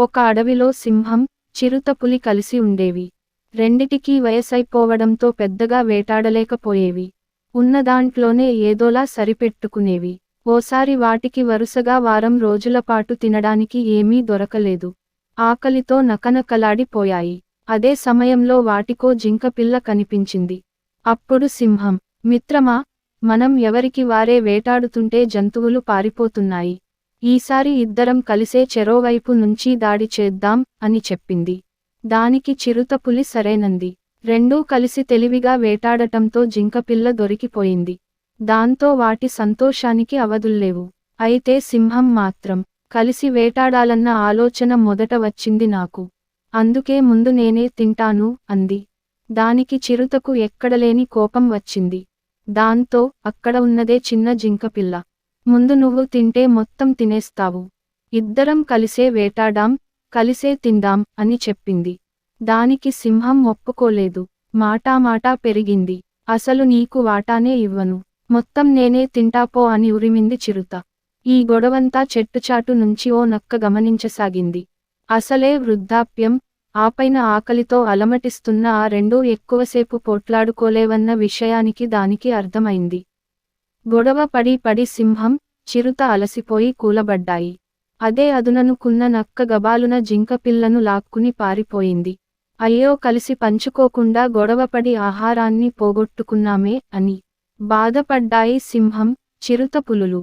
ఒక అడవిలో సింహం, చిరుతపులి కలిసి ఉండేవి. రెండిటికీ వయసైపోవడంతో పెద్దగా వేటాడలేకపోయేవి. ఉన్నదాంట్లోనే ఏదోలా సరిపెట్టుకునేవి. ఓసారి వాటికి వరుసగా వారం రోజులపాటు తినడానికి ఏమీ దొరకలేదు. ఆకలితో నకనకలాడిపోయాయి. అదే సమయంలో వాటికో జింకపిల్ల కనిపించింది. అప్పుడు సింహం, మిత్రమా, మనం ఎవరికి వారే వేటాడుతుంటే జంతువులు పారిపోతున్నాయి. ఈసారి ఇద్దరం కలిసే చెరోవైపు నుంచి దాడి చేద్దాం అని చెప్పింది. దానికి చిరుతపులి సరేనంది. రెండూ కలిసి తెలివిగా వేటాడటంతో జింకపిల్ల దొరికిపోయింది. దాంతో వాటి సంతోషానికి అవధుల్లేవు. అయితే సింహం మాత్రం, కలిసి వేటాడాలన్న ఆలోచన మొదట వచ్చింది నాకు. అందుకే ముందు నేనే తింటాను అంది. దానికి చిరుతకు ఎక్కడలేని కోపం వచ్చింది. దాంతో, అక్కడ ఉన్నదే చిన్న జింకపిల్ల. ముందు నువ్వు తింటే మొత్తం తినేస్తావు. ఇద్దరం కలిసే వేటాడాం, కలిసే తిందాం అని చెప్పింది. దానికి సింహం ఒప్పుకోలేదు. మాటామాటా పెరిగింది. అసలు నీకు వాటానే ఇవ్వను. మొత్తం నేనే తింటాపో అని ఉరిమింది చిరుత. ఈ గొడవంతా చెట్టుచాటు నుంచి ఓ నక్క గమనించసాగింది. అసలే వృద్ధాప్యం, ఆపైన ఆకలితో అలమటిస్తున్న ఆ రెండూ ఎక్కువసేపు పోట్లాడుకోలేవన్న విషయానికి దానికి అర్థమైంది. గొడవ పడి పడి సింహం, చిరుత అలసిపోయి కూలబడ్డాయి. అదే అదుననుకున్న నక్క గబాలున జింకపిల్లను లాక్కుని పారిపోయింది. అయ్యో, కలిసి పంచుకోకుండా గొడవపడి ఆహారాన్ని పోగొట్టుకున్నామే అని బాధపడ్డాయి సింహం, చిరుత పులులు.